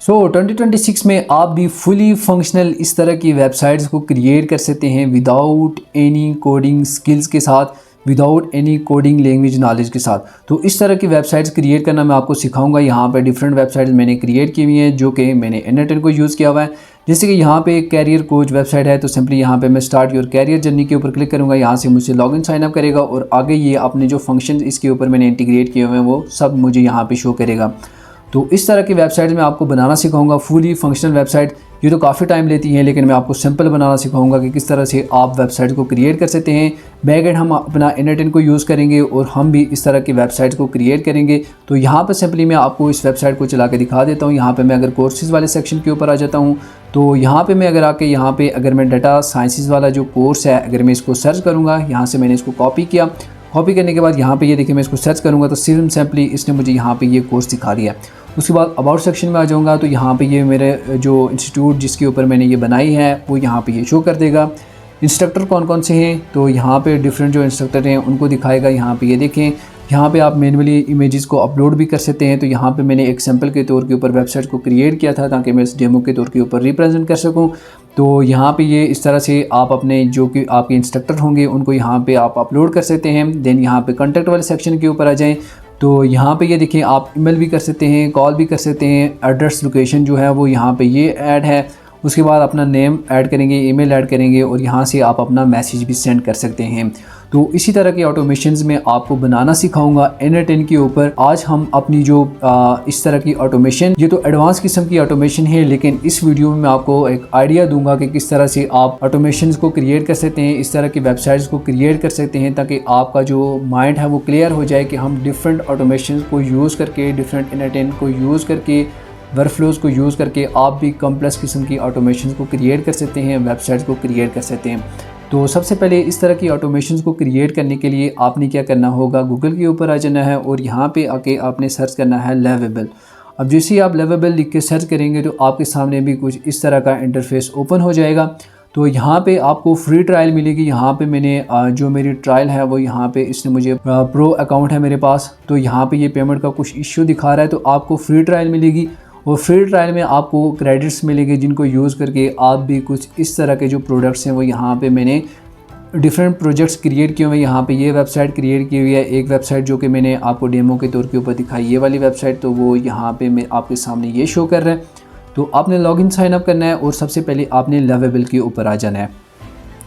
2026 में आप भी फुली फंक्शनल इस तरह की वेबसाइट्स को क्रिएट कर सकते हैं विदाउट एनी कोडिंग स्किल्स के साथ, without any coding language knowledge के साथ। तो इस तरह की वेबसाइट्स क्रिएट करना मैं आपको सिखाऊंगा। यहाँ पे डिफरेंट वेबसाइट्स मैंने क्रिएट की हुई हैं जो कि मैंने N10 को यूज़ किया हुआ है। जैसे कि यहाँ पे एक कैरियर कोच वेबसाइट है, तो सिंपली यहाँ पे मैं स्टार्ट योर कैरियर जर्नी के ऊपर क्लिक करूँगा। यहाँ से मुझे लॉगिन साइन अप करेगा और आगे ये अपने जो फंक्शन इसके ऊपर मैंने इंटीग्रेट किए हुए हैं वो सब मुझे यहाँ पे शो करेगा। तो इस तरह की वेबसाइट मैं आपको बनाना सिखाऊंगा, फुली फंक्शनल वेबसाइट। ये तो काफ़ी टाइम लेती हैं, लेकिन मैं आपको सिंपल बनाना सिखाऊंगा कि किस तरह से आप वेबसाइट को क्रिएट कर सकते हैं। बैकएंड हम अपना N10 को यूज़ करेंगे और हम भी इस तरह की वेबसाइट को क्रिएट करेंगे। तो यहाँ पर सिंपली मैं आपको इस वेबसाइट को चला के दिखा देता हूँ। यहाँ पर मैं अगर कोर्सेज़ वाले सेक्शन के ऊपर आ जाता हूँ, तो यहाँ पर मैं अगर आके यहाँ पर अगर मैं डाटा साइंसिस वाला जो कोर्स है अगर मैं इसको सर्च करूँगा, यहाँ से मैंने इसको कॉपी किया। कॉपी करने के बाद यहाँ पे ये देखिए मैं इसको सर्च करूँगा तो सिंपली इसने मुझे यहाँ पे ये कोर्स दिखा दिया। उसके बाद अबाउट सेक्शन में आ जाऊँगा तो यहाँ पे ये मेरे जो इंस्टीट्यूट जिसके ऊपर मैंने ये बनाई है वो यहाँ पे ये शो कर देगा। इंस्ट्रक्टर कौन कौन से हैं, तो यहाँ पे डिफरेंट जो इंस्ट्रक्टर हैं उनको दिखाएगा। यहाँ पे ये देखें, यहाँ पे आप मैन्युअली इमेजेस को अपलोड भी कर सकते हैं। तो यहाँ पे मैंने एक सैम्पल के तौर के ऊपर वेबसाइट को क्रिएट किया था ताकि मैं इस डेमो के तौर के ऊपर रिप्रेजेंट कर सकूँ। तो यहाँ पे ये इस तरह से आप अपने जो कि आपके इंस्ट्रक्टर होंगे उनको यहाँ पे आप अपलोड कर सकते हैं। देन यहाँ पे कॉन्टैक्ट वाले सेक्शन के ऊपर आ जाएँ तो यहाँ पे ये देखिए आप ईमेल भी कर सकते हैं, कॉल भी कर सकते हैं। एड्रेस लोकेशन जो है वो यहाँ पे ये ऐड है। उसके बाद अपना नेम ऐड करेंगे, ईमेल ऐड करेंगे और यहाँ से आप अपना मैसेज भी सेंड कर सकते हैं। तो इसी तरह के ऑटोमेशंस में आपको बनाना सिखाऊंगा N10 के ऊपर। आज हम अपनी जो इस तरह की ऑटोमेशन, ये तो एडवांस किस्म की ऑटोमेशन है, लेकिन इस वीडियो में मैं आपको एक आइडिया दूंगा कि किस तरह से आप ऑटोमेशंस को क्रिएट कर सकते हैं, इस तरह की वेबसाइट्स को क्रिएट कर सकते हैं, ताकि आपका जो माइंड है वो क्लियर हो जाए कि हम डिफरेंट ऑटोमेशन को यूज़ करके, डिफरेंट N10 को यूज़ करके, वर्कफ्लोज़ को यूज़ करके आप भी कम्प्लेक्स किस्म की ऑटोमेशन को क्रिएट कर सकते हैं, वेबसाइट्स को क्रिएट कर सकते हैं। तो सबसे पहले इस तरह की ऑटोमेशंस को क्रिएट करने के लिए आपने क्या करना होगा, गूगल के ऊपर आ जाना है और यहाँ पे आके आपने सर्च करना है लवेबल। अब जैसे ही आप लवेबल लिख के सर्च करेंगे तो आपके सामने भी कुछ इस तरह का इंटरफेस ओपन हो जाएगा। तो यहाँ पे आपको फ्री ट्रायल मिलेगी। यहाँ पे मैंने जो मेरी ट्रायल है वो यहाँ पे इसने मुझे प्रो अकाउंट है मेरे पास, तो यहाँ पे ये पेमेंट का कुछ इश्यू दिखा रहा है। तो आपको फ्री ट्रायल मिलेगी और फ्री ट्रायल में आपको क्रेडिट्स मिलेंगे जिनको यूज़ करके आप भी कुछ इस तरह के जो प्रोडक्ट्स हैं वो यहाँ पे मैंने डिफरेंट प्रोजेक्ट्स क्रिएट किए हुए हैं। यहाँ पे ये वेबसाइट क्रिएट की हुई है, एक वेबसाइट जो कि मैंने आपको डेमो के तौर के ऊपर दिखाई, ये वाली वेबसाइट, तो वो यहाँ पे मैं आपके सामने ये शो कर रहा है। तो आपने लॉगिन साइन अप करना है और सबसे पहले आपने लवेबल के ऊपर आ जाना है।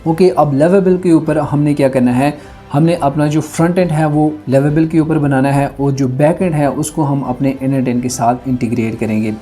ओके, अब लवेबल के ऊपर हमने क्या करना है, हमने अपना जो फ्रंट एंड है वो लवेबल के ऊपर बनाना है और जो बैक एंड है उसको हम अपने N10 के साथ इंटीग्रेट करेंगे।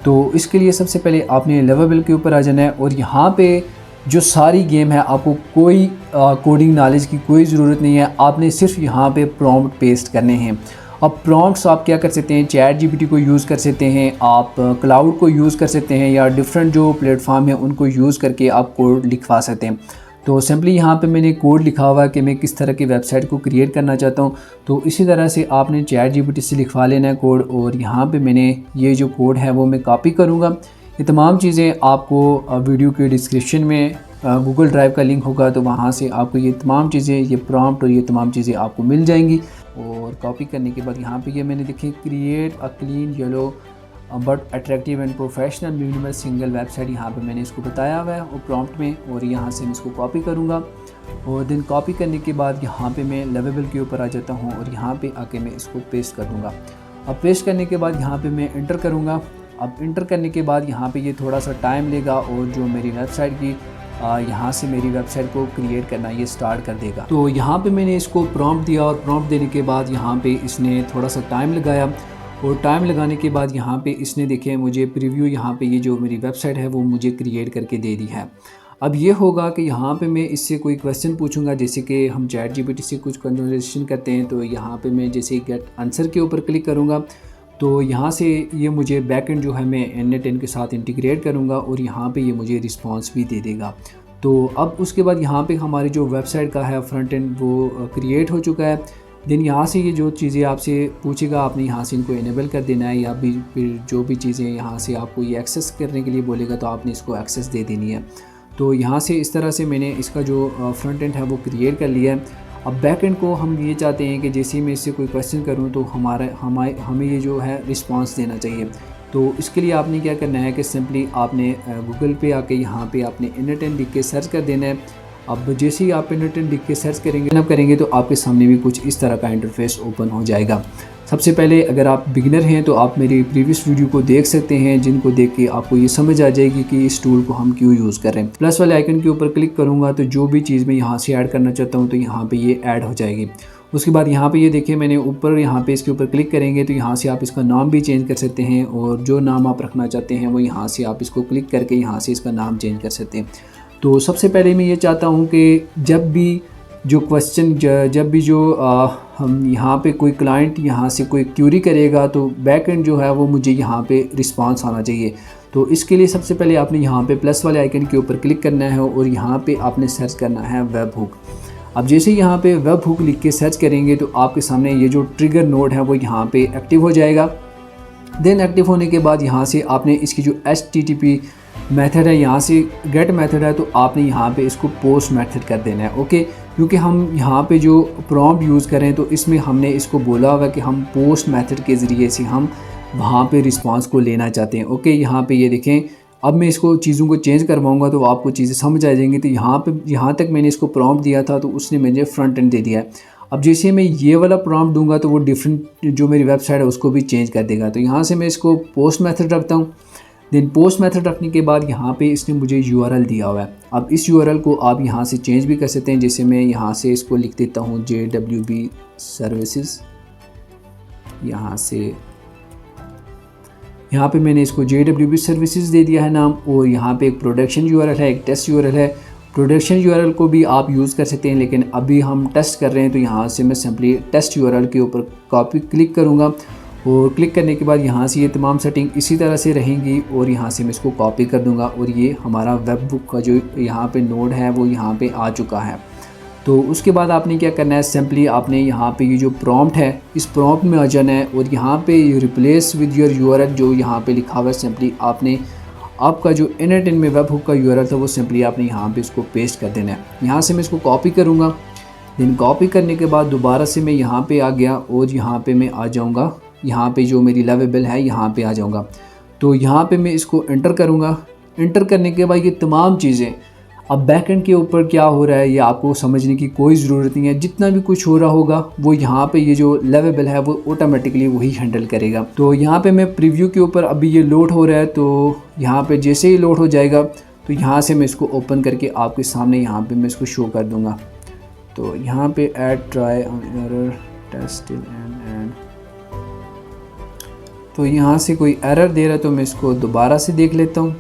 तो इसके लिए सबसे पहले आपने लवेबल के ऊपर आ जाना है और यहाँ पे जो सारी गेम है आपको कोई कोडिंग नॉलेज की कोई ज़रूरत नहीं है, आपने सिर्फ यहाँ पे प्रॉम्प्ट पेस्ट करने हैं। अब प्रॉम्प्ट्स आप क्या कर सकते हैं, ChatGPT को यूज़ कर सकते हैं, आप क्लाउड को यूज़ कर सकते हैं या डिफरेंट जो प्लेटफॉर्म है उनको यूज़ करके आप कोड लिखवा सकते हैं। तो सिंपली यहाँ पे मैंने कोड लिखा हुआ है कि मैं किस तरह की वेबसाइट को क्रिएट करना चाहता हूँ। तो इसी तरह से आपने ChatGPT से लिखवा लेना है कोड और यहाँ पे मैंने ये जो कोड है वो मैं कॉपी करूँगा। ये तमाम चीज़ें आपको वीडियो के डिस्क्रिप्शन में गूगल ड्राइव का लिंक होगा, तो वहाँ से आपको ये तमाम चीज़ें, ये प्रॉम्प्ट और ये तमाम चीज़ें आपको मिल जाएंगी। और कॉपी करने के बाद यहाँ पे ये मैंने देखें, create a clean yellow but attractive and professional minimal single website, यहाँ पे मैंने इसको बताया हुआ है और प्रॉम्प्ट में, और यहाँ से मैं इसको कॉपी करूँगा और देन कॉपी करने के बाद यहाँ पे मैं लवेबल के ऊपर आ जाता हूँ और यहाँ पे आके मैं इसको पेस्ट कर दूँगा। अब पेस्ट करने के बाद यहाँ पे मैं इंटर करूँगा। अब इंटर करने के बाद यहाँ पे ये थोड़ा सा टाइम लेगा और जो मेरी वेबसाइट की यहाँ से मेरी वेबसाइट को क्रिएट करना ये स्टार्ट कर देगा। तो यहाँ पे मैंने इसको प्रॉम्प्ट दिया और प्रॉम्प्ट देने के बाद यहाँ पे इसने थोड़ा सा टाइम लगाया और टाइम लगाने के बाद यहाँ पे इसने देखे मुझे प्रीव्यू, यहाँ पे ये जो मेरी वेबसाइट है वो मुझे क्रिएट करके दे दी है। अब ये होगा कि यहाँ पे मैं इससे कोई क्वेश्चन पूछूंगा, जैसे कि हम ChatGPT से कुछ कन्वर्सेशन करते हैं। तो यहाँ पे मैं जैसे गेट आंसर के ऊपर क्लिक करूँगा तो यहाँ से ये मुझे बैकएंड जो है मैं N10 के साथ इंटीग्रेट करूँगा और यहाँ पे ये मुझे रिस्पांस भी दे देगा। तो अब उसके बाद यहाँ पे हमारी जो वेबसाइट का है फ्रंट एंड वो क्रिएट हो चुका है। देन यहाँ से ये जो चीज़ें आपसे पूछेगा आपने यहाँ से इनको इनेबल कर देना है, या भी फिर जो भी चीज़ें यहाँ से आपको ये एक्सेस करने के लिए बोलेगा तो आपने इसको एक्सेस दे देनी है। तो यहाँ से इस तरह से मैंने इसका जो फ्रंट एंड है वो क्रिएट कर लिया है। अब बैक एंड को हम ये चाहते हैं कि जैसे ही मैं इससे कोई क्वेश्चन करूँ तो हमें ये जो है रिस्पांस देना चाहिए। तो इसके लिए आपने क्या करना है कि सिंपली आपने गूगल पे आके यहाँ पे आपने इनरटेन लिख के सर्च कर देना है। अब जैसे ही आप इनरटेन लिख के सर्च करेंगे तो आपके सामने भी कुछ इस तरह का इंटरफेस ओपन हो जाएगा। सबसे पहले अगर आप बिगिनर हैं तो आप मेरी प्रीवियस वीडियो को देख सकते हैं, जिनको देख के आपको ये समझ आ जाएगी कि इस टूल को हम क्यों यूज़ कर रहे हैं। प्लस वाले आइकन के ऊपर क्लिक करूँगा तो जो भी चीज़ मैं यहाँ से ऐड करना चाहता हूँ तो यहाँ पे ये ऐड हो जाएगी। उसके बाद यहाँ पे ये देखिए मैंने ऊपर यहाँ पे इसके ऊपर क्लिक करेंगे तो यहाँ से आप इसका नाम भी चेंज कर सकते हैं, और जो नाम आप रखना चाहते हैं वो यहाँ से आप इसको क्लिक करके यहाँ से इसका नाम चेंज कर सकते हैं। तो सबसे पहले मैं ये चाहता हूँ कि जब भी हम यहाँ पे कोई क्लाइंट यहाँ से कोई क्यूरी करेगा तो बैक एंड जो है वो मुझे यहाँ पे रिस्पांस आना चाहिए। तो इसके लिए सबसे पहले आपने यहाँ पे प्लस वाले आइकन के ऊपर क्लिक करना है और यहाँ पे आपने सर्च करना है वेब हुक। अब जैसे यहाँ पे वेब हुक लिख के सर्च करेंगे तो आपके सामने ये जो ट्रिगर नोड है वो यहाँ पे एक्टिव हो जाएगा। देन एक्टिव होने के बाद यहाँ से आपने इसकी जो HTTP मेथड है, यहाँ से गेट मेथड है, तो आपने यहाँ पे इसको पोस्ट मेथड कर देना है। ओके, क्योंकि हम यहाँ पे जो प्रॉम्प्ट यूज़ करें तो इसमें हमने इसको बोला हुआ कि हम पोस्ट मेथड के ज़रिए से हम वहाँ पे रिस्पांस को लेना चाहते हैं। ओके, यहाँ पे ये देखें, अब मैं इसको चीज़ों को चेंज करवाऊँगा तो आपको चीज़ें समझ आ जाएंगी। तो यहाँ तक मैंने इसको प्रॉम्प्ट दिया था तो उसने मुझे फ्रंट एंड दे दिया है। अब जैसे मैं ये वाला प्रॉम्प्ट दूंगा तो वो डिफरेंट जो मेरी वेबसाइट है उसको भी चेंज कर देगा। तो यहाँ से मैं इसको पोस्ट मेथड रखता हूँ। देन पोस्ट मेथड रखने के बाद यहाँ पे इसने मुझे URL दिया हुआ है। अब इस URL को आप यहाँ से चेंज भी कर सकते हैं। जैसे मैं यहाँ से इसको लिख देता हूँ JWB सर्विसेज। यहाँ पे मैंने इसको JWB सर्विसेज दे दिया है नाम, और यहाँ पे एक प्रोडक्शन URL है, एक टेस्ट URL है। प्रोडक्शन URL को भी आप यूज़ कर सकते हैं, लेकिन अभी हम टेस्ट कर रहे हैं तो यहाँ से मैं सिंपली टेस्ट URL के ऊपर कॉपी क्लिक करूँगा, और क्लिक करने के बाद यहाँ से ये तमाम सेटिंग इसी तरह से रहेंगी और यहाँ से मैं इसको कॉपी कर दूँगा। और ये हमारा वेब बुक का जो यहाँ पे नोड है वो यहाँ पे आ चुका है। तो उसके बाद आपने क्या करना है, सिंपली आपने यहाँ पे ये जो प्रॉम्प्ट है इस प्रॉम्प्ट में आ जाना है, और यहाँ पे रिप्लेस विद योर URL जो यहाँ पे लिखा हुआ है, सिंपली आपने आपका जो इनरटेन में वेब हुक का URL था वो सिंपली आपने यहाँ पे इसको पेस्ट कर देना है। यहाँ से मैं इसको कॉपी करूँगा। देन कॉपी करने के बाद दोबारा से मैं यहाँ पे आ गया और यहाँ पे मैं आ जाऊँगा, यहाँ पे जो मेरी लेवेबल है यहाँ पे आ जाऊँगा। तो यहाँ पे मैं इसको एंटर करूँगा। एंटर करने के बाद ये तमाम चीज़ें, अब बैकएंड के ऊपर क्या हो रहा है ये आपको समझने की कोई ज़रूरत नहीं है। जितना भी कुछ हो रहा होगा वो यहाँ पे ये जो लेवेबल है वो ऑटोमेटिकली वही हैंडल करेगा। तो यहाँ पे मैं प्रीव्यू के ऊपर अभी ये लोड हो रहा है, तो यहाँ पे जैसे ही लोड हो जाएगा तो यहाँ से मैं इसको ओपन करके आपके सामने यहाँ पे मैं इसको शो कर दूँगा। तो यहाँ पे add try error test and तो यहाँ से कोई एरर दे रहा है तो मैं इसको दोबारा से देख लेता हूँ।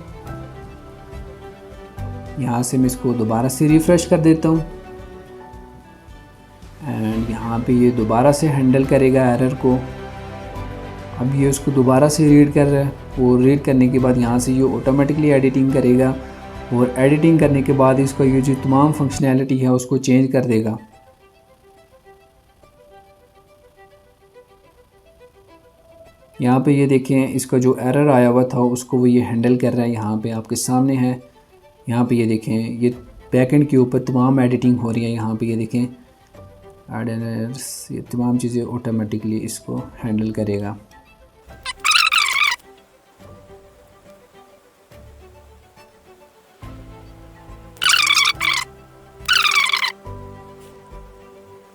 यहाँ से मैं इसको दोबारा से रिफ़्रेश कर देता हूँ एंड यहाँ पे ये दोबारा से हैंडल करेगा एरर को। अब ये उसको दोबारा से रीड कर रहा है, और रीड करने के बाद यहाँ से ये ऑटोमेटिकली एडिटिंग करेगा, और एडिटिंग करने के बाद इसका ये जो तमाम फंक्शनैलिटी है उसको चेंज कर देगा। यहाँ पे ये देखें, इसका जो एरर आया हुआ था उसको वो ये हैंडल कर रहा है। यहाँ पे आपके सामने है, यहाँ पे ये देखें, ये बैकएंड के ऊपर तमाम एडिटिंग हो रही है। यहाँ पे ये देखें ऐड एरर्स, ये तमाम चीज़ें ऑटोमेटिकली इसको हैंडल करेगा।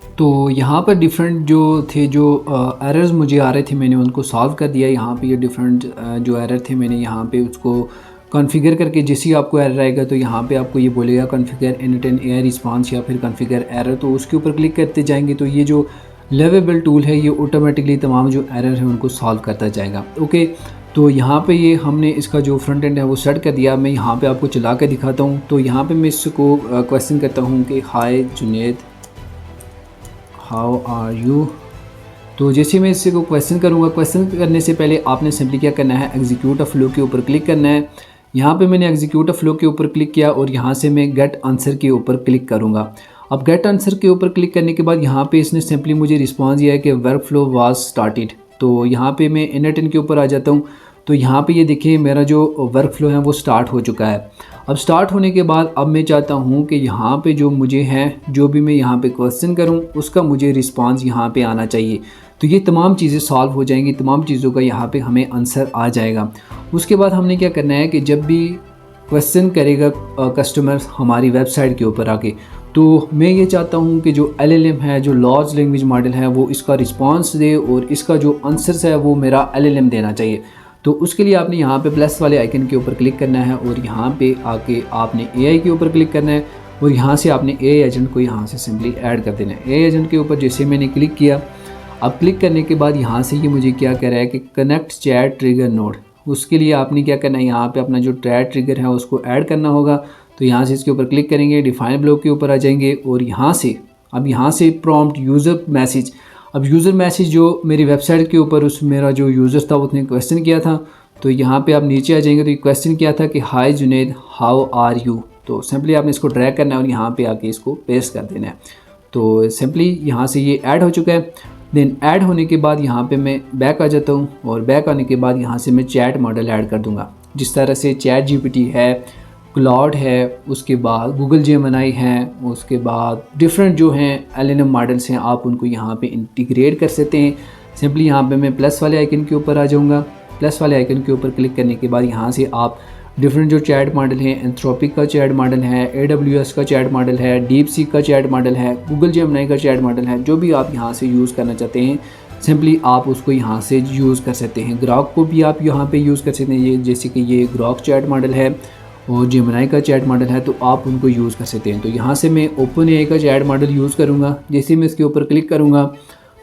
तो यहाँ पर डिफरेंट जो थे, जो एरर्स मुझे आ रहे थे मैंने उनको सॉल्व कर दिया। यहाँ पे ये डिफरेंट जो एरर थे मैंने यहाँ पे उसको कॉन्फ़िगर करके, जैसे ही आपको एरर आएगा तो यहाँ पे आपको ये बोलेगा कॉन्फ़िगर इनरटेन एयर रिस्पांस या फिर कॉन्फ़िगर एरर, तो उसके ऊपर क्लिक करते जाएंगे तो ये जो लेवेबल टूल है ये ऑटोमेटिकली तमाम जो एरर है उनको सॉल्व करता जाएगा। ओके, तो यहाँ पे ये हमने इसका जो फ्रंट एंड है वो सेट कर दिया। मैं यहाँ पे आपको चला के दिखाता हूँ। तो यहाँ पे मैं इसको क्वेश्चन करता हूँ कि हाय जुनेद, हाउ आर यू। तो जैसे मैं इससे को क्वेश्चन करूँगा, क्वेश्चन करने से पहले आपने सिंपली क्या करना है, एग्जीक्यूट अ फ्लो के ऊपर क्लिक करना है। यहाँ पे मैंने एग्जीक्यूट अ फ्लो के ऊपर क्लिक किया और यहाँ से मैं गेट आंसर के ऊपर क्लिक करूँगा। अब गेट आंसर के ऊपर क्लिक करने के बाद यहाँ पे इसने सिंपली मुझे रिस्पॉन्स दिया है कि वर्क फ्लो वाज स्टार्टेड। तो यहाँ पे मैं इनरटेन के ऊपर आ जाता हूँ। तो यहाँ पे ये देखिए मेरा जो वर्क फ्लो है वो स्टार्ट हो चुका है। अब स्टार्ट होने के बाद अब मैं चाहता हूँ कि यहाँ पे जो मुझे है, जो भी मैं यहाँ पे क्वेश्चन करूँ उसका मुझे रिस्पांस यहाँ पे आना चाहिए। तो तो ये तमाम चीज़ें सॉल्व हो जाएंगी, तमाम चीज़ों का यहाँ पे हमें आंसर आ जाएगा। उसके बाद हमने क्या करना है कि जब भी क्वेश्चन करेगा कस्टमर हमारी वेबसाइट के ऊपर आके, तो मैं ये चाहता हूँ कि जो LLM है, जो लार्ज लैंग्वेज मॉडल है, वो इसका रिस्पांस दे और इसका जो आंसर्स है वो मेरा LLM देना चाहिए। तो उसके लिए आपने यहाँ पे प्लस वाले आइकन के ऊपर क्लिक करना है और यहाँ पे आके आपने AI के ऊपर क्लिक करना है और यहाँ से आपने AI एजेंट को यहाँ से सिंपली ऐड कर देना है। AI एजेंट के ऊपर जैसे मैंने क्लिक किया, अब क्लिक करने के बाद यहाँ से ये मुझे क्या कह रहा है कि कनेक्ट चैट ट्रिगर नोड। उसके लिए आपने क्या करना है, यहाँ पे अपना जो चैट ट्रिगर है उसको ऐड करना होगा। तो यहाँ से इसके ऊपर क्लिक करेंगे, डिफाइन ब्लॉक के ऊपर आ जाएंगे और यहाँ से प्रॉम्प्ट यूज़र मैसेज। अब यूज़र मैसेज जो मेरी वेबसाइट के ऊपर उस मेरा जो यूज़र था उसने क्वेश्चन किया था, तो यहाँ पे आप नीचे आ जाएंगे तो ये क्वेश्चन किया था कि हाय जुनेद हाउ आर यू। तो सिंपली आपने इसको ड्रैग करना है और यहाँ पे आके इसको पेस्ट कर देना है। तो सिंपली यहाँ से ये ऐड हो चुका है। देन ऐड होने के बाद यहाँ पे मैं बैक आ जाता हूँ और बैक आने के बाद यहाँ से मैं चैट मॉडल ऐड कर दूँगा। जिस तरह से चैट GPT है, क्लाउड है, उसके बाद गूगल जेमिनी है, उसके बाद डिफरेंट जो हैं LLM मॉडल्स हैं, आप उनको यहाँ पे इंटीग्रेट कर सकते हैं। सिंपली यहाँ पे मैं प्लस वाले आइकन के ऊपर आ जाऊँगा। प्लस वाले आइकन के ऊपर क्लिक करने के बाद यहाँ से आप डिफरेंट जो चैट मॉडल हैं, एंथ्रोपिक का चैट मॉडल है, AWS का चैट मॉडल है, DeepSeek का चैट मॉडल है, गूगल जेमिनी का चैट मॉडल है, जो भी आप यहाँ से यूज़ करना चाहते हैं सिंपली आप उसको यहाँ से यूज़ कर सकते हैं। ग्रॉक को भी आप यहाँ पे यूज़ कर सकते हैं, ये जैसे कि ये ग्रॉक चैट मॉडल है और जेमिनी का चैट मॉडल है, तो आप उनको यूज़ कर सकते हैं। तो यहाँ से मैं OpenAI का चैट मॉडल यूज़ करूँगा। जैसे मैं इसके ऊपर क्लिक करूँगा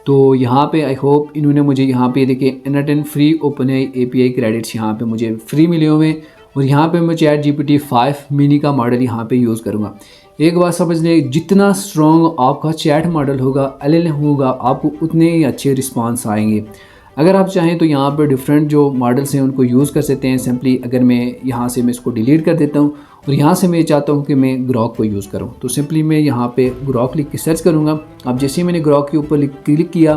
तो यहाँ पे आई होप इन्होंने मुझे यहाँ पे देखिए N10 free OpenAI API credits यहाँ पे मुझे फ्री मिले हुए हैं और यहाँ पे मैं चैट GPT 5 मिनी का मॉडल यहाँ पे यूज़ करूँगा। एक बात समझ लें, जितना स्ट्रॉन्ग आपका चैट मॉडल होगा, LLM होगा, आपको उतने ही अच्छे रिस्पांस आएंगे। अगर आप चाहें तो यहाँ पर डिफरेंट जो मॉडल्स हैं उनको यूज़ कर सकते हैं। सिंपली अगर मैं यहाँ से मैं इसको डिलीट कर देता हूँ और यहाँ से मैं चाहता हूँ कि मैं ग्रॉक को यूज़ करूँ, तो सिंपली मैं यहाँ पे ग्रॉक लिख के सर्च करूँगा। अब जैसे ही मैंने ग्रॉक के ऊपर क्लिक किया,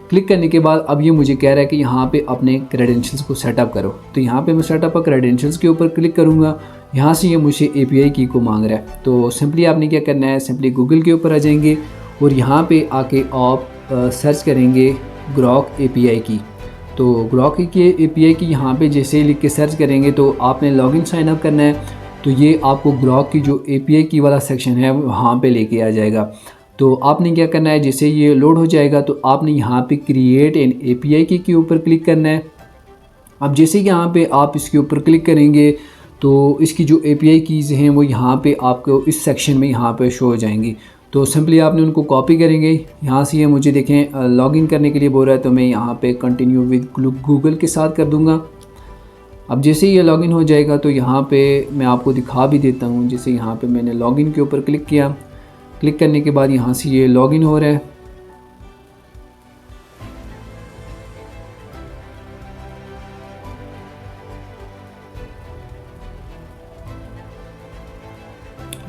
क्लिक करने के बाद अब ये मुझे कह रहा है कि यहाँ पे अपने क्रेडेंशियल्स को सेटअप करो। तो यहाँ पे मैं सेटअप क्रेडेंशियल्स के ऊपर क्लिक करूँगा। यहाँ से ये मुझे API की को मांग रहा है। तो सिंपली आपने क्या करना है, सिंपली गूगल के ऊपर आ जाएंगे और यहाँ पे आके आप सर्च करेंगे ग्रॉक API की। तो ग्रॉक की API की यहाँ पे जैसे लिख के सर्च करेंगे तो आपने लॉगिन साइन अप करना है। तो ये आपको ग्रॉक की जो API की वाला सेक्शन है वहाँ पे लेके आ जाएगा। तो आपने क्या करना है, जैसे ये लोड हो जाएगा तो आपने यहाँ पे क्रिएट एन API की के ऊपर क्लिक करना है। अब जैसे यहाँ पे आप इसके ऊपर क्लिक करेंगे तो इसकी जो API कीज़ हैं वो यहाँ पे आपको इस सेक्शन में यहाँ पे शो हो जाएंगी। तो सिंपली आपने उनको कॉपी करेंगे। यहाँ से ये मुझे देखें लॉगिन करने के लिए बोल रहा है, तो मैं यहाँ पे कंटिन्यू विद गूगल के साथ कर दूँगा। अब जैसे ही ये लॉगिन हो जाएगा तो यहाँ पे मैं आपको दिखा भी देता हूँ। जैसे यहाँ पे मैंने लॉगिन के ऊपर क्लिक किया, क्लिक करने के बाद यहाँ से ये लॉगिन हो रहा है।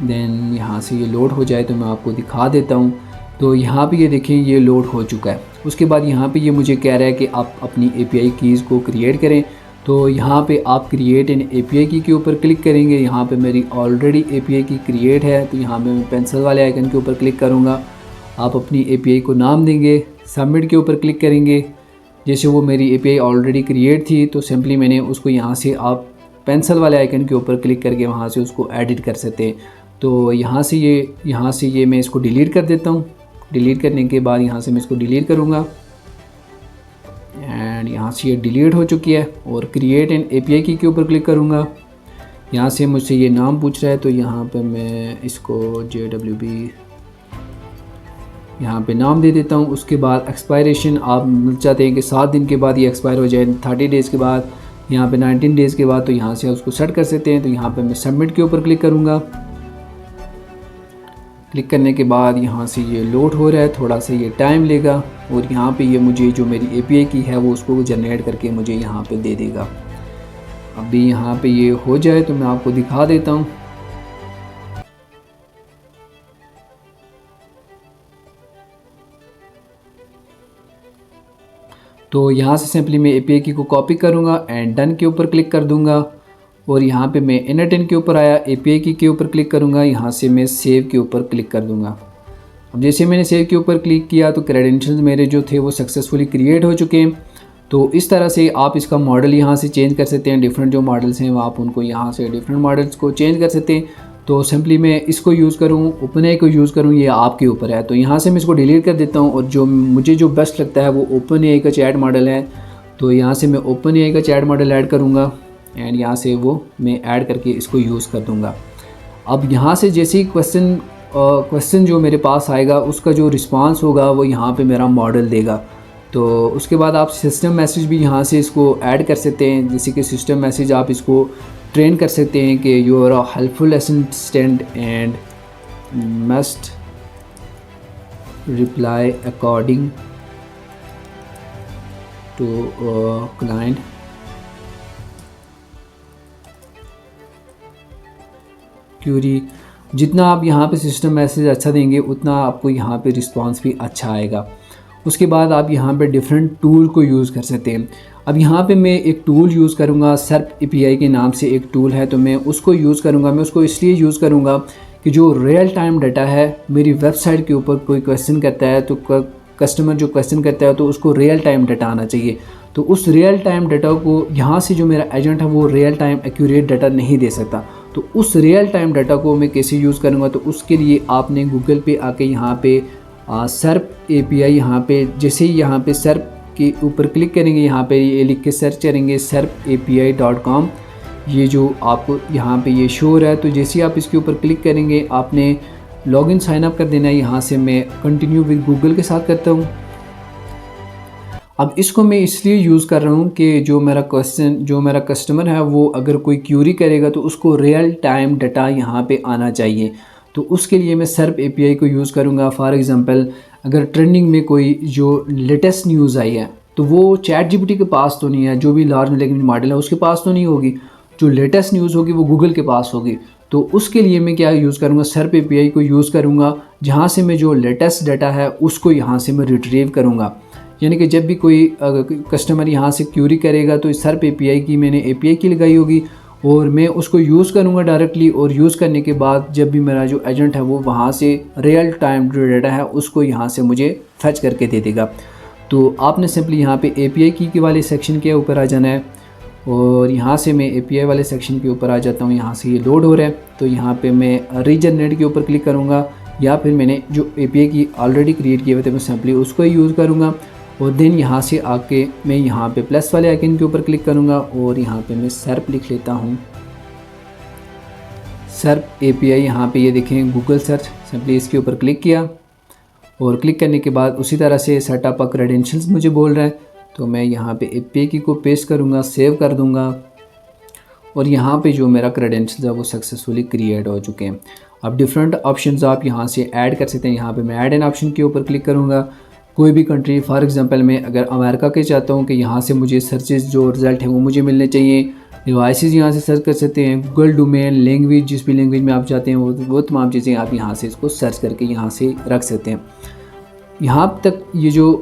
देन यहाँ से ये लोड हो जाए तो मैं आपको दिखा देता हूँ। तो यहाँ पे ये देखें ये लोड हो चुका है। उसके बाद यहाँ पे ये मुझे कह रहा है कि आप अपनी API कीज़ को क्रिएट करें। तो यहाँ पे आप क्रिएट एन API की के ऊपर क्लिक करेंगे। यहाँ पे मेरी ऑलरेडी API की क्रिएट है, तो यहाँ पे मैं पेंसिल वाले आइकन के ऊपर क्लिक करूँगा। आप अपनी API को नाम देंगे, सबमिट के ऊपर क्लिक करेंगे। जैसे वो मेरी API ऑलरेडी क्रिएट थी तो सिंपली मैंने उसको यहाँ से आप पेंसिल वाले आइकन के ऊपर क्लिक करके वहाँ से उसको एडिट कर सकते हैं। तो यहाँ से ये मैं इसको डिलीट कर देता हूँ। डिलीट करने के बाद यहाँ से मैं इसको डिलीट करूँगा एंड यहाँ से ये डिलीट हो चुकी है। और क्रिएट एन API की के ऊपर क्लिक करूँगा। यहाँ से मुझसे ये नाम पूछ रहा है, तो यहाँ पे मैं इसको JWB यहाँ पे नाम दे देता हूँ। उसके बाद एक्सपायरेशन आप चाहते हैं कि 7 दिन के बाद ये एक्सपायर हो जाए, 30 डेज़ के बाद, यहाँ पे 19 डेज़ के बाद, तो यहाँ से उसको सेट कर सकते हैं। तो यहाँ पे मैं सबमिट के ऊपर क्लिक करूँगा। क्लिक करने के बाद यहाँ से ये लोड हो रहा है, थोड़ा सा ये टाइम लेगा और यहाँ पे ये मुझे जो मेरी API की है वो उसको जनरेट करके मुझे यहाँ पे दे देगा। अभी यहाँ पे ये हो जाए तो मैं आपको दिखा देता हूँ। तो यहाँ से सिंपली मैं API की को कॉपी करूँगा एंड डन के ऊपर क्लिक कर दूँगा। और यहाँ पे मैं N10 के ऊपर आया, API की के ऊपर क्लिक करूँगा। यहाँ से मैं सेव के ऊपर क्लिक कर दूँगा। अब जैसे मैंने सेव के ऊपर क्लिक किया तो क्रेडेंशियल्स मेरे जो थे वो सक्सेसफुली क्रिएट हो चुके हैं। तो इस तरह से आप इसका मॉडल यहाँ से चेंज कर सकते हैं। डिफरेंट जो मॉडल्स हैं वो आप उनको यहाँ से डिफरेंट मॉडल्स को चेंज कर सकते हैं। तो सिंपली मैं इसको यूज़ करूँ, ओपन को यूज़ करूँ, ये आपके ऊपर है। तो यहाँ से मैं इसको डिलीट कर देता हूँ और जो मुझे जो बेस्ट लगता है वो ओपन का चैट मॉडल है। तो यहाँ से मैं ओपन का चैट मॉडल ऐड करूँगा एंड यहाँ से वो मैं ऐड करके इसको यूज़ कर दूँगा। अब यहाँ से जैसे ही क्वेश्चन जो मेरे पास आएगा उसका जो रिस्पांस होगा वो यहाँ पे मेरा मॉडल देगा। तो उसके बाद आप सिस्टम मैसेज भी यहाँ से इसको ऐड कर सकते हैं। जैसे कि सिस्टम मैसेज आप इसको ट्रेन कर सकते हैं कि you are a helpful assistant and must reply according to client query. जितना आप यहाँ पे सिस्टम मैसेज अच्छा देंगे उतना आपको यहाँ पे रिस्पांस भी अच्छा आएगा। उसके बाद आप यहाँ पे डिफरेंट टूल को यूज़ कर सकते हैं। अब यहाँ पे मैं एक टूल यूज़ करूँगा, सर्प एपीआई के नाम से एक टूल है, तो मैं उसको यूज़ करूँगा। मैं उसको इसलिए यूज़ करूँगा कि जो रियल टाइम डाटा है मेरी वेबसाइट के ऊपर कोई क्वेश्चन करता है तो कस्टमर जो क्वेश्चन करता है तो उसको रियल टाइम डाटा आना चाहिए। तो उस रियल टाइम डाटा को यहाँ से जो मेरा एजेंट है वो रियल टाइम एक्यूरेट डाटा नहीं दे सकता। तो उस रियल टाइम डाटा को मैं कैसे यूज़ करूँगा, तो उसके लिए आपने गूगल पे आके यहाँ पे सर्प एपीआई, यहाँ पे जैसे ही यहाँ पे सर्प के ऊपर क्लिक करेंगे, यहाँ पे ये लिख के सर्च करेंगे serpapi.com, ये जो आपको यहाँ पे ये शो हो रहा है। तो जैसे ही आप इसके ऊपर क्लिक करेंगे आपने लॉगिन साइन अप कर देना है। यहाँ से मैं कंटिन्यू विद गूगल के साथ करता हूँ। अब इसको मैं इसलिए यूज़ कर रहा हूँ कि जो मेरा कस्टमर है वो अगर कोई क्यूरी करेगा तो उसको रियल टाइम डाटा यहाँ पे आना चाहिए। तो उसके लिए मैं सर्प एपीआई को यूज़ करूँगा। फॉर एग्ज़ाम्पल अगर ट्रेंडिंग में कोई जो लेटेस्ट न्यूज़ आई है तो वो चैट जीपीटी के पास तो नहीं है, जो भी लार्ज लैंग्वेज मॉडल है उसके पास तो नहीं होगी। जो लेटेस्ट न्यूज़ होगी वो गूगल के पास होगी। तो उसके लिए मैं क्या यूज़ करूँगा, सर्प एपीआई को यूज़ करूँगा, जहाँ से मैं जो लेटेस्ट डाटा है उसको यहाँ से मैं रिट्रीव करूँगा। यानी कि जब भी कोई कस्टमर यहाँ से क्यूरी करेगा तो इस सर्प एपीआई की मैंने एपीआई की लगाई होगी और मैं उसको यूज़ करूँगा डायरेक्टली। और यूज़ करने के बाद जब भी मेरा जो एजेंट है वो वहाँ से रियल टाइम जो डाटा है उसको यहाँ से मुझे फैच करके दे देगा। तो आपने सिंपली यहाँ पे एपीआई की वाले सेक्शन के ऊपर आ जाना है और यहाँ से मैं एपीआई वाले सेक्शन के ऊपर आ जाता हूँ। यहाँ से ये लोड हो रहा है तो यहाँ पे मैं रीजनरेट के ऊपर क्लिक करूँगा, या फिर मैंने जो एपीआई की ऑलरेडी क्रिएट किए हुए थे मैं सिंपली उसको ही यूज़ करूँगा। और देन यहाँ से आके मैं यहाँ पे प्लस वाले आइकन के ऊपर क्लिक करूँगा और यहाँ पे मैं सर्प लिख लेता हूँ, सर्प एपीआई। यहाँ पे ये देखें गूगल सर्च, सिंपली इसके ऊपर क्लिक किया और क्लिक करने के बाद उसी तरह से सेटअप क्रेडेंशियल्स मुझे बोल रहा है। तो मैं यहाँ पे एपीआई की को पेस्ट करूँगा, सेव कर दूँगा और यहाँ पे जो मेरा क्रेडेंशियल्स है वो सक्सेसफुली क्रिएट हो चुके हैं। अब डिफरेंट ऑप्शंस आप यहाँ से ऐड कर सकते हैं। यहाँ पे मैं ऐड एन ऑप्शन के ऊपर क्लिक करूँगा। कोई भी कंट्री, फॉर एग्जांपल मैं अगर अमेरिका के चाहता हूँ कि यहाँ से मुझे सर्चेस जो रिज़ल्ट है वो मुझे मिलने चाहिए, डिवाइसेस यहाँ से सर्च कर सकते हैं, गूगल डोमेन, लैंग्वेज, जिस भी लैंग्वेज में आप चाहते हैं वो तमाम चीज़ें आप यहाँ से इसको सर्च करके यहाँ से रख सकते हैं। यहाँ तक ये जो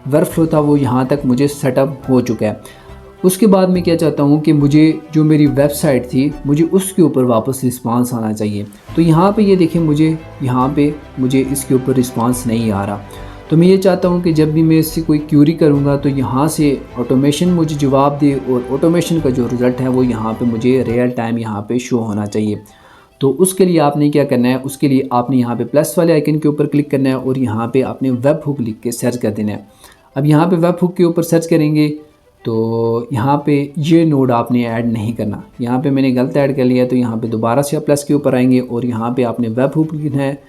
वर्क फ्लो था वो यहाँ तक मुझे सेटअप हो चुका है। उसके बाद मैं क्या चाहता हूँ कि मुझे जो मेरी वेबसाइट थी मुझे उसके ऊपर वापस रिस्पांस आना चाहिए। तो यहाँ पे ये देखें मुझे इसके ऊपर रिस्पांस नहीं आ रहा। तो मैं ये चाहता हूँ कि जब भी मैं इससे कोई क्यूरी करूँगा तो यहाँ से ऑटोमेशन मुझे जवाब दे और ऑटोमेशन का जो रिज़ल्ट है वो यहाँ पे मुझे रियल टाइम यहाँ पे शो होना चाहिए। तो उसके लिए आपने क्या करना है, उसके लिए आपने यहाँ पे प्लस वाले आइकन के ऊपर क्लिक करना है और यहाँ पे आपने वेब हुक लिख के सर्च कर देना है। अब यहाँ पे वेब हुक के ऊपर सर्च करेंगे तो यहाँ पे ये नोड आपने ऐड नहीं करना। यहाँ पे मैंने गलत ऐड कर लिया तो यहाँ पे दोबारा से आप प्लस के ऊपर आएंगे और यहाँ पे आपने वेब हुक लिखना है,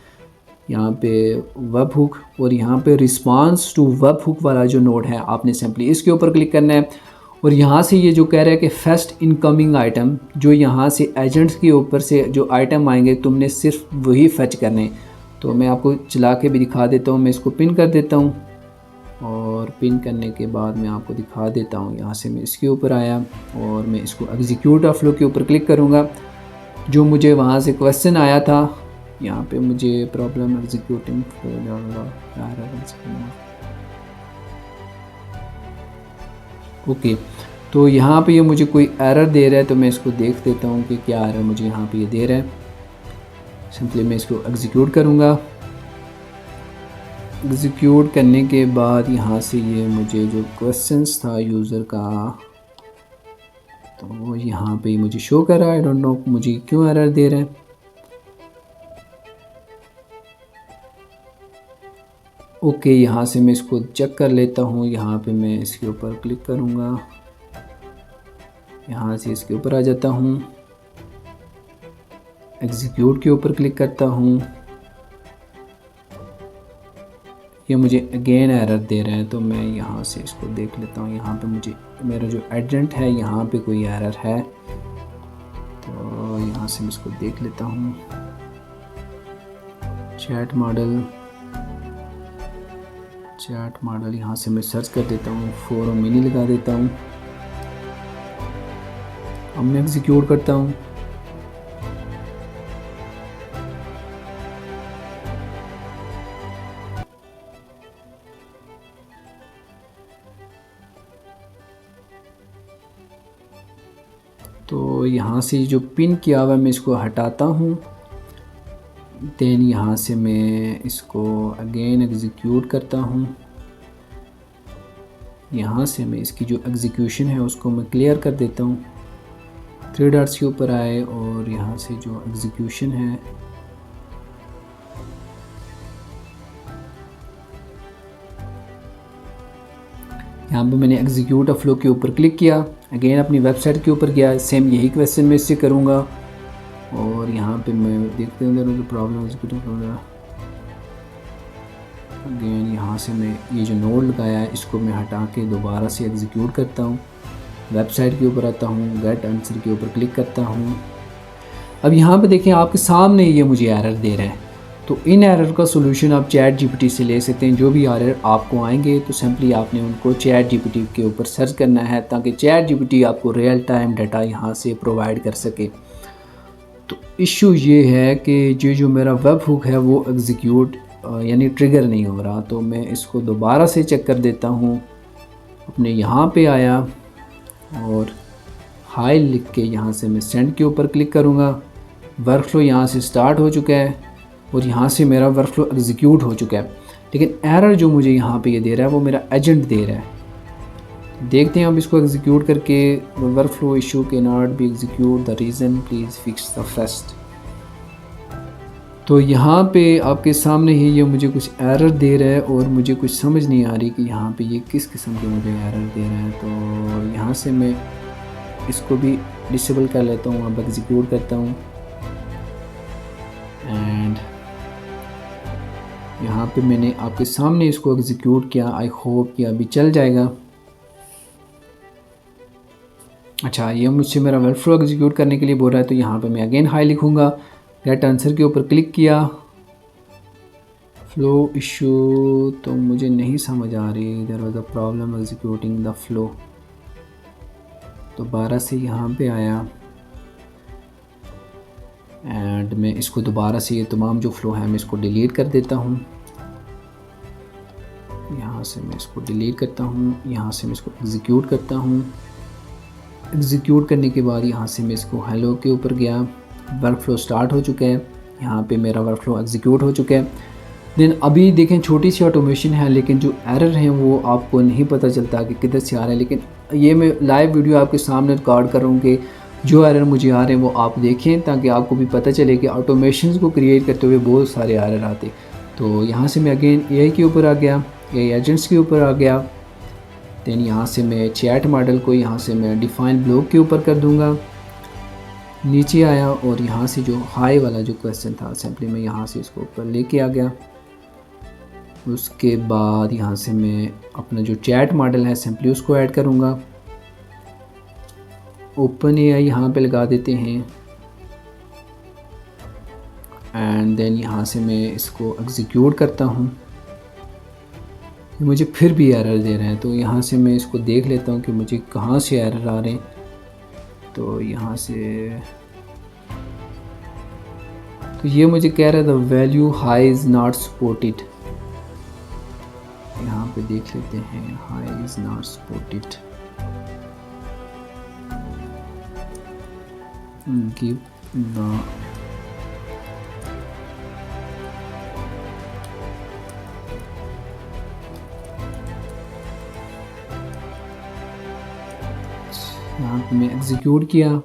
यहाँ पे वेब हुक और यहाँ पे रिस्पांस टू वेब हुक वाला जो नोड है आपने सिंपली इसके ऊपर क्लिक करना है। और यहाँ से ये जो कह रहा है कि फर्स्ट इनकमिंग आइटम, जो यहाँ से एजेंट्स के ऊपर से जो आइटम आएंगे तुमने सिर्फ वही फैच करने। तो मैं आपको चला के भी दिखा देता हूँ। मैं इसको पिन कर देता हूँ और पिन करने के बाद मैं आपको दिखा देता हूँ। यहाँ से मैं इसके ऊपर आया और मैं इसको एग्जीक्यूट फ्लो के ऊपर क्लिक करूँगा। जो मुझे वहाँ से क्वेश्चन आया था, यहाँ पे मुझे प्रॉब्लम एग्जीक्यूटिंग ओके। तो यहाँ पे ये मुझे कोई एरर दे रहा है तो मैं इसको देख देता हूँ कि क्या एरर मुझे यहाँ पे ये दे रहा है। सिंपली मैं इसको एग्जीक्यूट करूँगा। एग्जीक्यूट करने के बाद यहाँ से ये मुझे जो क्वेश्चंस था यूज़र का तो वो यहाँ पे मुझे शो कर रहा है। आई डोंट नो मुझे क्यों एरर दे रहा है। ओके, यहाँ से मैं इसको चेक कर लेता हूँ। यहाँ पे मैं इसके ऊपर क्लिक करूँगा, यहाँ से इसके ऊपर आ जाता हूँ, एग्जीक्यूट के ऊपर क्लिक करता हूँ। ये मुझे अगेन एरर दे रहे हैं, तो मैं यहाँ से इसको देख लेता हूँ। यहाँ पे मुझे मेरा जो एजेंट है यहाँ पे कोई एरर है, तो यहाँ से मैं इसको देख लेता हूँ। चैट मॉडल यहाँ से मैं सर्च कर देता हूँ, फोरम मिनी लगा देता हूँ। अब मैं एग्जीक्यूट करता हूँ। तो यहाँ से जो पिन किया हुआ है मैं इसको हटाता हूँ। देन यहाँ से मैं इसको अगेन एग्जीक्यूट करता हूँ। यहाँ से मैं इसकी जो एग्जीक्यूशन है उसको मैं क्लियर कर देता हूँ। 3 डॉट्स के ऊपर आए और यहाँ से जो एग्जीक्यूशन है यहाँ पे मैंने एग्जीक्यूट अ फ्लो के ऊपर क्लिक किया। अगेन अपनी वेबसाइट के ऊपर गया, सेम यही क्वेश्चन मैं इससे करूँगा। और यहाँ पे मैं देखते हैं जो प्रॉब्लम अगेन यहाँ से मैं ये जो नोड लगाया है इसको मैं हटा के दोबारा से एग्जीक्यूट करता हूँ। वेबसाइट के ऊपर आता हूँ, गेट आंसर के ऊपर क्लिक करता हूँ। अब यहाँ पे देखें आपके सामने ये मुझे एरर दे रहा है। तो इन एरर का सोल्यूशन आप चैट जीपीटी से ले सकते हैं। जो भी एरर आपको आएंगे तो सिंपली आपने उनको चैट जीपीटी के ऊपर सर्च करना है, ताकि चैट जीपीटी आपको रियल टाइम डाटा यहाँ से प्रोवाइड कर सके। तो इशू ये है कि जो मेरा वेब हुक है वो एग्जीक्यूट यानी ट्रिगर नहीं हो रहा। तो मैं इसको दोबारा से चेक कर देता हूँ। अपने यहाँ पे आया और हाई लिख के यहाँ से मैं सेंड के ऊपर क्लिक करूँगा। वर्कफ्लो यहाँ से स्टार्ट हो चुका है और यहाँ से मेरा वर्कफ्लो एग्जीक्यूट हो चुका है। लेकिन एरर जो मुझे यहाँ पे ये दे रहा है वो मेरा एजेंट दे रहा है। देखते हैं अब इसको एग्जीक्यूट करके। वर्कफ्लो इशू के not be execute, the reason please fix the first. तो यहाँ पे आपके सामने ही ये मुझे कुछ एरर दे रहा है और मुझे कुछ समझ नहीं आ रही कि यहाँ पे ये किस किस्म के मुझे एरर दे रहा है। तो यहाँ से मैं इसको भी डिसेबल कर लेता हूँ। अब एग्जीक्यूट करता हूँ एंड यहाँ पे मैंने आपके सामने इसको एग्जीक्यूट किया। आई होप कि अभी चल जाएगा। अच्छा, ये मुझसे मेरा वर्कफ्लो एग्जीक्यूट करने के लिए बोल रहा है, तो यहाँ पे मैं अगेन हाई लिखूँगा। गेट आंसर के ऊपर क्लिक किया। फ्लो इशू तो मुझे नहीं समझ आ रही। There was a problem executing the flow. दोबारा से यहाँ पे आया एंड मैं इसको दोबारा से ये तमाम जो फ़्लो है मैं इसको डिलीट कर देता हूँ। यहाँ से मैं इसको डिलीट करता हूँ, यहाँ से मैं इसको एग्जीक्यूट करता हूँ। एग्जीक्यूट करने के बाद यहाँ से मैं इसको हेलो के ऊपर गया। वर्कफ्लो स्टार्ट हो चुका है। यहाँ पे मेरा वर्कफ्लो एग्जीक्यूट हो चुका है। देन अभी देखें छोटी सी ऑटोमेशन है, लेकिन जो एरर हैं वो आपको नहीं पता चलता कि किधर से आ रहे हैं। लेकिन ये मैं लाइव वीडियो आपके सामने रिकॉर्ड कर रहा हूँ कि जो एरर मुझे आ रहे हैं वो आप देखें, ताकि आपको भी पता चले कि ऑटोमेशंस को क्रिएट करते हुए बहुत सारे एरर आते। तो यहाँ से मैं अगेन एआई के ऊपर आ गया, एआई एजेंट्स के ऊपर आ गया। देन यहाँ से मैं चैट मॉडल को यहाँ से मैं डिफाइन ब्लॉक के ऊपर कर दूँगा। नीचे आया और यहाँ से जो हाई वाला जो क्वेश्चन था सिंपली मैं यहाँ से इसको ऊपर लेके आ गया। उसके बाद यहाँ से मैं अपना जो चैट मॉडल है सिंपली उसको ऐड करूँगा। ओपन एआई यहाँ पे लगा देते हैं एंड देन यहाँ से मैं इसको एग्जीक्यूट करता हूँ। मुझे फिर भी एरर दे रहे हैं, तो यहाँ से मैं इसको देख लेता हूँ कि मुझे कहाँ से एरर आ रहे हैं। तो यहाँ से तो ये मुझे कह रहा है the value high is not supported. यहाँ पे देख लेते हैं, high is not supported. Give the pay मैं एग्जीक्यूट किया।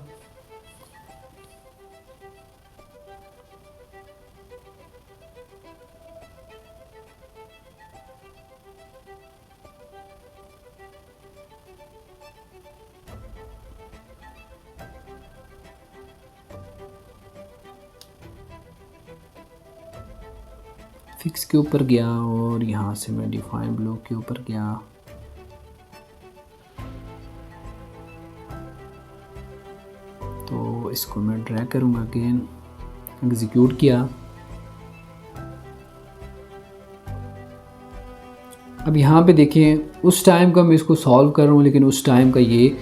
फिक्स के ऊपर गया और यहाँ से मैं डिफाइन ब्लॉक के ऊपर गया। तो इसको मैं ड्रैग करूँगा, अगेन एग्जीक्यूट किया। अब यहाँ पे देखें उस टाइम का मैं इसको सॉल्व कर रहा हूँ, लेकिन उस टाइम का ये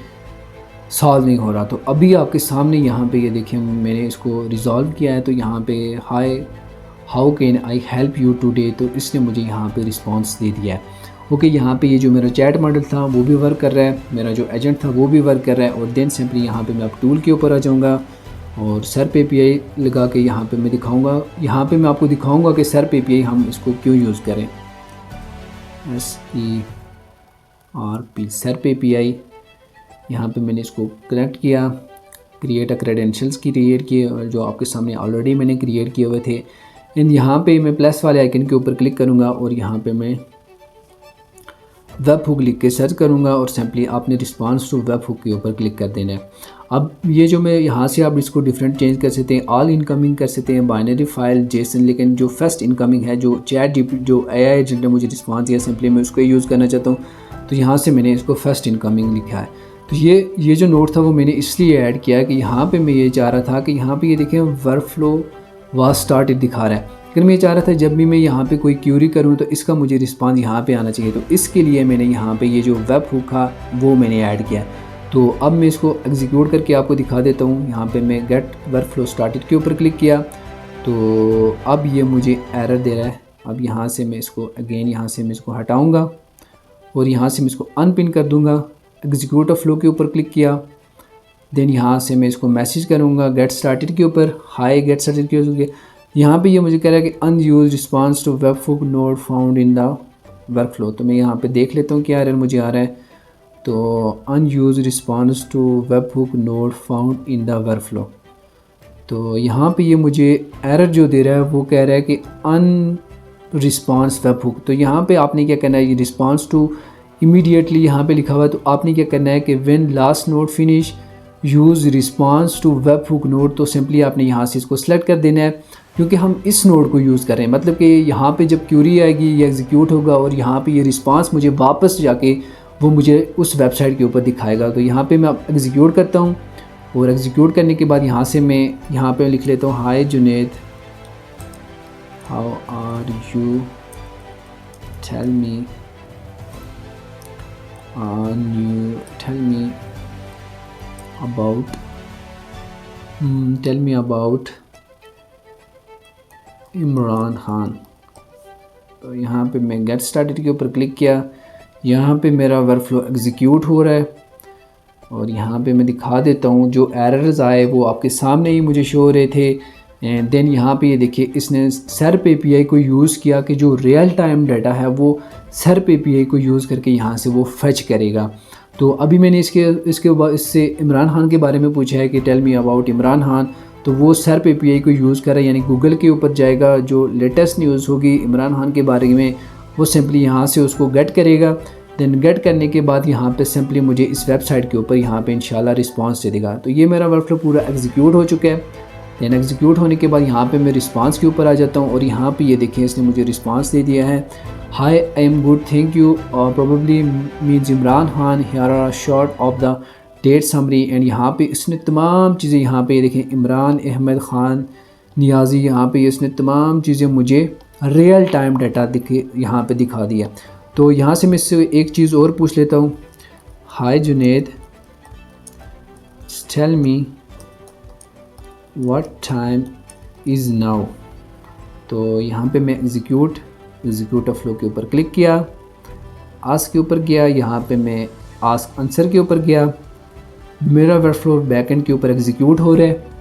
सॉल्व नहीं हो रहा। तो अभी आपके सामने यहाँ पे ये देखिए मैंने इसको रिज़ॉल्व किया है। तो यहाँ पे hi how can I help you today, तो इसने मुझे यहाँ पे रिस्पांस दे दिया है। ओके, यहाँ पे ये जो मेरा चैट मॉडल था वो भी वर्क कर रहा है, मेरा जो एजेंट था वो भी वर्क कर रहा है। और देन सिंपली यहाँ पे मैं अब टूल के ऊपर आ जाऊँगा और सर्प API लगा के यहाँ पे मैं दिखाऊँगा। यहाँ पे मैं आपको दिखाऊँगा कि सर्प API हम इसको क्यों यूज़ करें। SERP सर्प API, यहाँ पे मैंने इसको कनेक्ट किया, क्रिएट अ क्रेडेंशियल्स क्रिएट किए और जो आपके सामने ऑलरेडी मैंने क्रिएट किए हुए थे। एंड यहाँ पे मैं प्लस वाले आइकन के ऊपर क्लिक करूँगा और यहाँ पे मैं वेब हुक लिख के सर्च करूँगा और सिंपली आपने रिस्पांस टू वेब हुक के ऊपर क्लिक कर देना है। अब ये जो मैं यहाँ से आप इसको डिफरेंट चेंज कर सकते हैं, ऑल इनकमिंग कर सकते हैं, बाइनरी फाइल, जेसन, लेकिन जो फर्स्ट इनकमिंग है जो जो AI एजेंट ने मुझे रिस्पांस दिया सिंपली मैं उसको यूज़ करना चाहता हूँ। तो यहाँ से मैंने इसको फर्स्ट इनकमिंग लिखा है। तो ये जो नोट था वो मैंने इसलिए ऐड किया कि यहाँ पे मैं ये चाह रहा था कि यहाँ पे ये देखें वर्कफ्लो वाज स्टार्टेड दिखा रहा है, लेकिन मैं चाह रहा था जब भी मैं यहाँ पे कोई क्यूरी करूँ तो इसका मुझे रिस्पांस यहाँ पे आना चाहिए। तो इसके लिए मैंने यहाँ पे ये जो वेब हुक था वो मैंने ऐड किया। तो अब मैं इसको एग्जीक्यूट करके आपको दिखा देता हूँ। यहाँ पे मैं गेट वर्कफ्लो स्टार्टेड के ऊपर क्लिक किया तो अब ये मुझे एरर दे रहा है। अब यहाँ से मैं इसको अगेन यहाँ से मैं इसको हटाऊँगा और यहाँ से मैं इसको अनपिन कर दूँगा। एग्जीक्यूट फ्लो के ऊपर क्लिक किया, देन यहाँ से मैं इसको मैसेज करूँगा गेट स्टार्टेड के ऊपर, हाई गेट स्टार्टेड के ऊपर। यहाँ पे ये मुझे कह रहा है कि unused response to webhook node found in the workflow. तो मैं यहाँ पे देख लेता हूँ क्या एरर मुझे आ रहा है। तो unused response to webhook node found in the workflow. तो यहाँ पे ये मुझे एरर जो दे रहा है वो कह रहा है कि अन रिस्पांस वेब हुक। तो यहाँ पे आपने क्या करना है, ये रिस्पांस टू इमीडिएटली यहाँ पे लिखा हुआ है। तो आपने क्या करना है कि when last node finish use response to webhook node, तो सिंपली आपने यहाँ से इसको सेलेक्ट कर देना है क्योंकि हम इस नोड को यूज़ कर रहे हैं। मतलब कि यहाँ पे जब क्यूरी आएगी ये एग्जीक्यूट होगा और यहाँ पे ये रिस्पांस मुझे वापस जाके वो मुझे उस वेबसाइट के ऊपर दिखाएगा। तो यहाँ पे मैं अब एग्जीक्यूट करता हूँ और एग्जीक्यूट करने के बाद यहाँ से मैं यहाँ पे लिख लेता हूँ hi Junaid how are you tell me tell me about Imran Khan. तो यहाँ पे मैं गेट स्टार्टेड के ऊपर क्लिक किया, यहाँ पे मेरा वर्कफ्लो एग्जीक्यूट हो रहा है और यहाँ पे मैं दिखा देता हूँ जो एरर्स आए वो आपके सामने ही मुझे शो हो रहे थे। एंड देन यहाँ पे ये देखिए इसने सर्प API को यूज़ किया कि जो रियल टाइम डाटा है वो सर्प API को यूज़ करके यहाँ से वो फेच करेगा। तो अभी मैंने इससे इमरान खान के बारे में पूछा है कि tell me about Imran Khan, तो वो सर्प API को यूज़ कर रहा है, यानी गूगल के ऊपर जाएगा, जो लेटेस्ट न्यूज़ होगी इमरान खान के बारे में वो सिंपली यहाँ से उसको गेट करेगा। देन गेट करने के बाद यहाँ पे सिंपली मुझे इस वेबसाइट के ऊपर यहाँ पे इंशाल्लाह रिस्पांस दे देगा। तो ये मेरा वर्कफ्लो पूरा एग्जीक्यूट हो चुका है। देन एग्जीक्यूट होने के बाद यहाँ पे मैं रिस्पांस के ऊपर आ जाता हूँ और यहाँ पे ये देखिए इसने मुझे रिस्पांस दे दिया है, hi I am good thank you और probably means Imran Khan, here are short of the date summary. And यहाँ पे इसने तमाम चीज़ें यहाँ पे देखें इमरान अहमद ख़ान नियाज़ी, यहाँ पे इसने तमाम चीज़ें मुझे रियल टाइम डाटा यहाँ पे दिखा दिया। तो यहाँ से मैं इससे एक चीज़ और पूछ लेता हूँ, hi Junaid tell me what time is now. तो यहाँ पे मैं एग्जीक्यूट फ्लो के ऊपर क्लिक किया, आस्क के ऊपर गया, यहाँ पे मैं आस्क आंसर के ऊपर गया, मेरा वर्कफ्लो बैकएंड के ऊपर एग्जीक्यूट हो रहा है।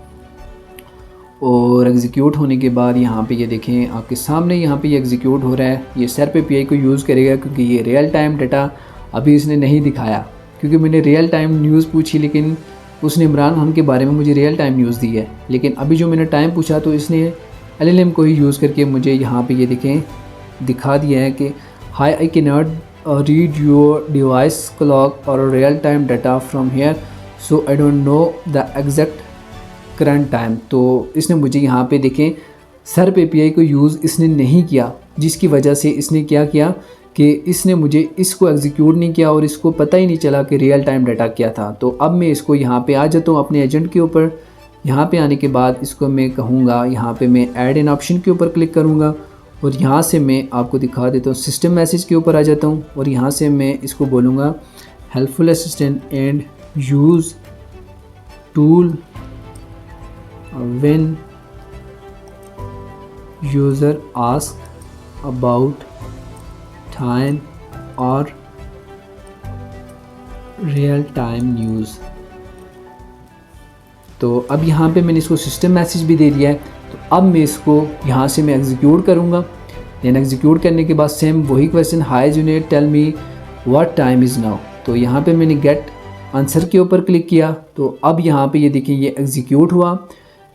और एग्जीक्यूट होने के बाद यहाँ पे ये देखें आपके सामने यहाँ पे ये एग्जीक्यूट हो रहा है। ये सर्प API को यूज़ करेगा क्योंकि ये रियल टाइम डाटा अभी इसने नहीं दिखाया, क्योंकि मैंने रियल टाइम न्यूज़ पूछी लेकिन उसने इमरान खान के बारे में मुझे रियल टाइम न्यूज़ दी है। लेकिन अभी जो मैंने टाइम पूछा तो इसने LLM को ही यूज़ करके मुझे यहाँ पे ये देखें दिखा दिया है कि hi I can not read your device clock और real time data from here, so I don't know the exact current time. तो इसने मुझे यहाँ पे देखें SERP API को यूज़ इसने नहीं किया, जिसकी वजह से इसने क्या किया कि इसने मुझे इसको एग्जीक्यूट नहीं किया और इसको पता ही नहीं चला कि रियल टाइम डाटा क्या था। तो अब मैं इसको यहाँ पे आ जाता हूँ अपने एजेंट के ऊपर। यहाँ पे आने के बाद इसको मैं कहूँगा, यहाँ पे मैं ऐड एन ऑप्शन के ऊपर क्लिक करूँगा और यहाँ से मैं आपको दिखा देता हूँ सिस्टम मैसेज के ऊपर आ जाता हूँ और यहाँ से मैं इसको बोलूँगा helpful assistant and use tool when user ask about time और रियल टाइम न्यूज़। तो अब यहाँ पे मैंने इसको सिस्टम मैसेज भी दे दिया है। तो अब मैं इसको यहाँ से मैं एग्जीक्यूट करूँगा। दैन एग्जीक्यूट करने के बाद सेम वही question, hi junior tell me what time is now. तो यहाँ पे मैंने गेट आंसर के ऊपर क्लिक किया। तो अब यहाँ पे ये देखिए ये एग्जीक्यूट हुआ।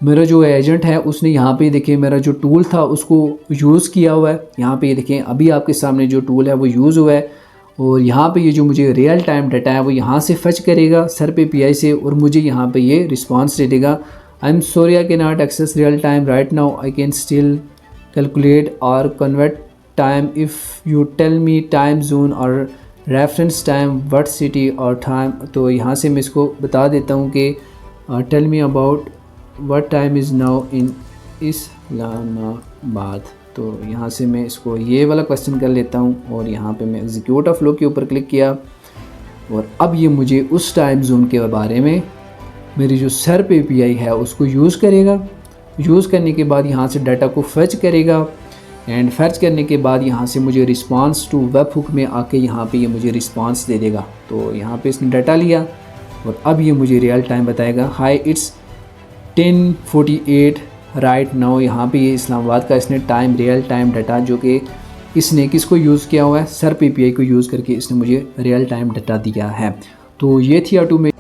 मेरा जो एजेंट है उसने यहाँ पे देखिए मेरा जो टूल था उसको यूज़ किया हुआ है। यहाँ पे ये देखें अभी आपके सामने जो टूल है वो यूज़ हुआ है और यहाँ पे ये जो मुझे रियल टाइम डाटा है वो यहाँ से फच करेगा SERP API से और मुझे यहाँ पे ये रिस्पांस दे देगा, I am sorry I can not access real time right now, I can still calculate और convert time if you tell me time zone और रेफरेंस टाइम व्हाट सिटी और टाइम। तो यहाँ से मैं इसको बता देता हूँ कि tell me about what time is now in Islamabad. तो यहाँ से मैं इसको ये वाला क्वेश्चन कर लेता हूँ और यहाँ पे मैं एग्जीक्यूट ऑफ फ्लो के ऊपर क्लिक किया और अब ये मुझे उस टाइम जोन के बारे में मेरी जो SERP API है उसको यूज़ करेगा। यूज़ करने के बाद यहाँ से डाटा को फर्च करेगा एंड फर्च करने के बाद यहाँ से मुझे रिस्पांस टू वेब हुक में आके यहाँ पे ये मुझे रिस्पांस दे देगा। तो यहाँ पे इसने डाटा लिया और अब ये मुझे रियल टाइम बताएगा, हाई इट्स 10:48 राइट नाउ। यहाँ पे ये इस्लामाबाद का इसने टाइम रियल टाइम डाटा जो कि इसने किसको यूज़ किया हुआ है, SERP API को यूज़ करके इसने मुझे रियल टाइम डाटा दिया है। तो ये थी ऑटोमेटिक